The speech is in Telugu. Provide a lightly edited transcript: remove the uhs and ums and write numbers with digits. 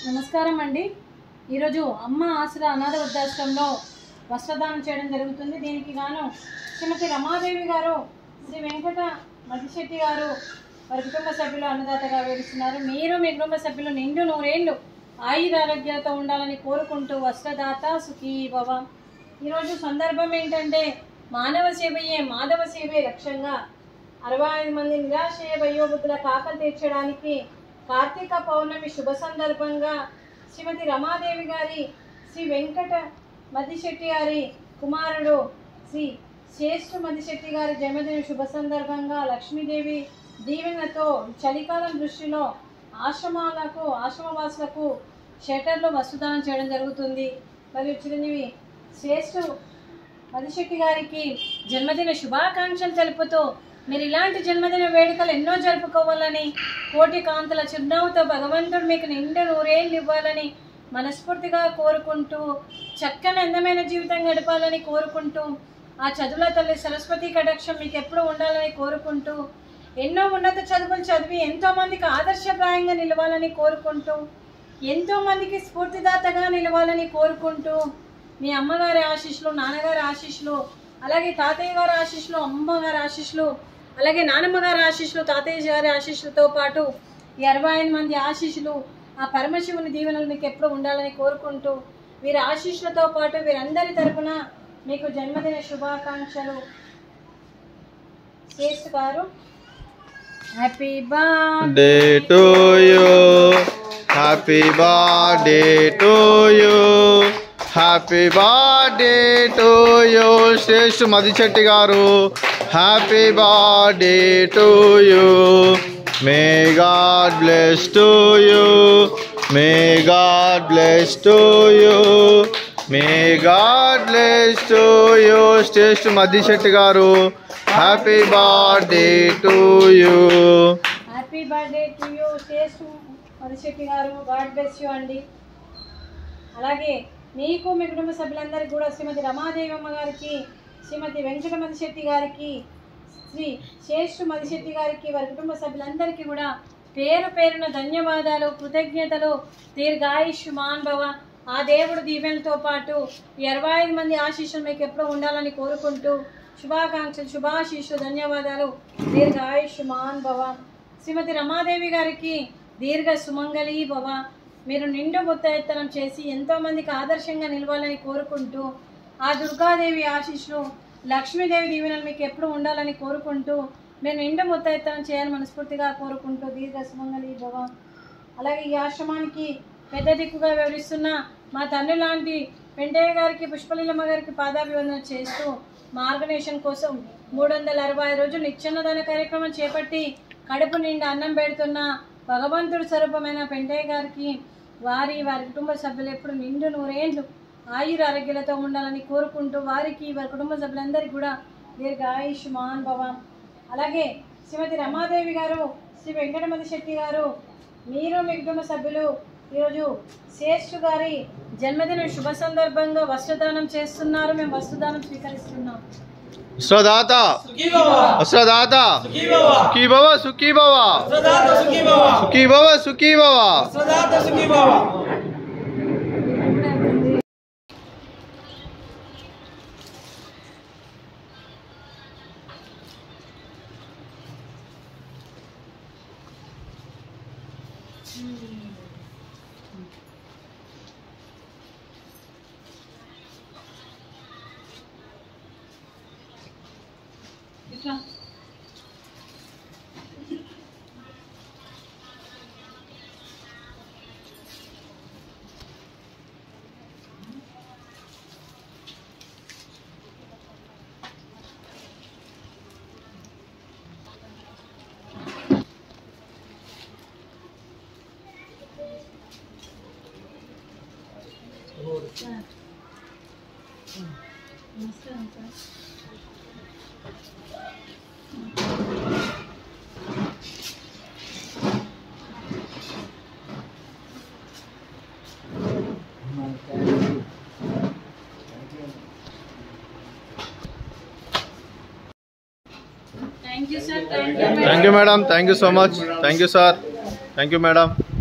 నమస్కారం అండి. ఈరోజు అమ్మ ఆసరా అనాథ వృద్ధాశ్రమంలో వస్త్రదానం చేయడం జరుగుతుంది. దీనికి గాను శ్రీమతి రమాదేవి గారు, శ్రీ వెంకట మదిశెట్టి గారు వారి కుటుంబ సభ్యులు అన్నదాతగా వివరిస్తున్నారు. మీరు మీ కుటుంబ సభ్యులు నిండు నూరేళ్లు ఆయురారోగ్యాలతో ఉండాలని కోరుకుంటూ వస్త్రదాత సుఖీ భవ. ఈరోజు సందర్భం ఏంటంటే మానవ సేవయే మాధవ సేవే లక్ష్యంగా 65 మంది నిరాశ్రయ వయోవృద్ధుల కాకలు తీర్చడానికి కార్తీక పౌర్ణమి శుభ సందర్భంగా శ్రీమతి రమాదేవి గారి, శ్రీ వెంకట మదిశెట్టి గారి కుమారుడు శ్రీ శ్రేష్ఠ మదిశెట్టి గారి జన్మదిన శుభ సందర్భంగా లక్ష్మీదేవి దీవెనతో చలికాలం దృష్టిలో ఆశ్రమవాసులకు షెటర్లో వస్త్రదానం చేయడం జరుగుతుంది. మరియు చిరంజీవి శ్రేష్ఠ మదిశెట్టి గారికి జన్మదిన శుభాకాంక్షలు తెలుపుతూ మీరు ఇలాంటి జన్మదిన వేడుకలు ఎన్నో జరుపుకోవాలని, కోటి కాంతుల చిరునవ్వుతో భగవంతుడు మీకు నిండు నూరేళ్ళు ఇవ్వాలని మనస్ఫూర్తిగా కోరుకుంటూ, చక్కని అందమైన జీవితం గడపాలని కోరుకుంటూ, ఆ చదువుల తల్లి సరస్వతి కటాక్షం మీకు ఎప్పుడూ ఉండాలని కోరుకుంటూ, ఎన్నో ఉన్నత చదువులు చదివి ఎంతోమందికి ఆదర్శప్రాయంగా నిలవాలని కోరుకుంటూ, ఎంతోమందికి స్ఫూర్తిదాతగా నిలవాలని కోరుకుంటూ, మీ అమ్మగారి ఆశీస్సులు, నాన్నగారి ఆశీస్సులు, అలాగే తాతయ్య గారి ఆశీస్సులు, అమ్మగారి ఆశీస్సులు, అలాగే నానమ్మ గారి ఆశీస్సులు, తాతయ్య గారి ఆశీస్సులతో పాటు ఈ 65 మంది ఆశీస్సులు, ఆ పరమశివుని దీవెనలు మీకు ఎప్పుడు ఉండాలని కోరుకుంటూ, వీరి ఆశీస్సులతో పాటు వీరందరి తరపున మీకు జన్మదిన శుభాకాంక్షలు. శ్రేష్ఠ గారు, happy birthday to you, happy birthday to you, happy birthday to you Shreshta Madishetti గారు, happy birthday to you. May God bless to you, may God bless to you, may God bless to you Shreshta Madishetti గారు, happy birthday to you. Happy birthday to you Shreshta Madishetti గారు, గాడ్ బ్లెస్ యూ అండి. అలాగే మీకు మీ కుటుంబ సభ్యులందరికీ కూడా శ్రీమతి రమాదేవి అమ్మ గారికి, శ్రీమతి వెంకట మదిశెట్టి గారికి, శ్రీ శ్రేష్ఠ మదిశెట్టి గారికి, వారి కుటుంబ సభ్యులందరికీ కూడా పేరు పేరున ధన్యవాదాలు, కృతజ్ఞతలు. దీర్ఘాయుష్మాన్ భవ. ఆ దేవుడు దీవెనతో పాటు ఈ 65 మంది ఆశీస్సులు మీకు ఎప్పుడూ ఉండాలని కోరుకుంటూ శుభాకాంక్షలు, శుభాశీస్సులు, ధన్యవాదాలు. దీర్ఘాయుష్మాన్ భవ. శ్రీమతి రమాదేవి గారికి దీర్ఘ సుమంగళీ భవ. మీరు నిండు ముత్తైత్తనం చేసి ఎంతోమందికి ఆదర్శంగా నిలవాలని కోరుకుంటూ, ఆ దుర్గాదేవి ఆశీస్సులు, లక్ష్మీదేవి దీవెనలు మీకు ఎప్పుడు ఉండాలని కోరుకుంటూ, మీరు నిండు ముత్తైత్తనం చేయాలని మనస్ఫూర్తిగా కోరుకుంటూ దీర్ఘ సుమంగళీ భవ. అలాగే ఈ ఆశ్రమానికి పెద్ద దిక్కుగా వివరిస్తున్న మా తండ్రి లాంటి వెంటయ్య గారికి, పుష్పలీలమ్మ గారికి పాదాభివందన చేస్తూ, మా ఆర్గనైజేషన్ కోసం 365 రోజులు నిత్యాన్నదాన కార్యక్రమం చేపట్టి కడుపు నిండా అన్నం పెడుతున్న భగవంతుడి స్వరూపమైన పెంటయ్య గారికి, వారి కుటుంబ సభ్యులు ఎప్పుడు నిండు నూరేళ్ళు ఆయురారోగ్యాలతో ఉండాలని కోరుకుంటూ, వారికి వారి కుటుంబ సభ్యులందరికీ కూడా దీర్ఘాయుష్మాన్ భవ. అలాగే శ్రీమతి రమాదేవి గారు, శ్రీ వెంకట మదిశెట్టి గారు, మీరు మీ కుటుంబ సభ్యులు ఈరోజు శ్రేష్ఠ గారి జన్మదిన శుభ సందర్భంగా వస్త్రదానం చేస్తున్నారు. మేము వస్త్రదానం స్వీకరిస్తున్నాం. వస్త్రదాత వస్త్రదాత సుఖీ భవ, సుఖీ భవ, సుఖీ భవ, సుఖీ భవ. నమస్కారం sir. Thank you, sir. Thank you, madam. Thank you, madam. Thank you so much. Thank you, sir. Thank you, madam.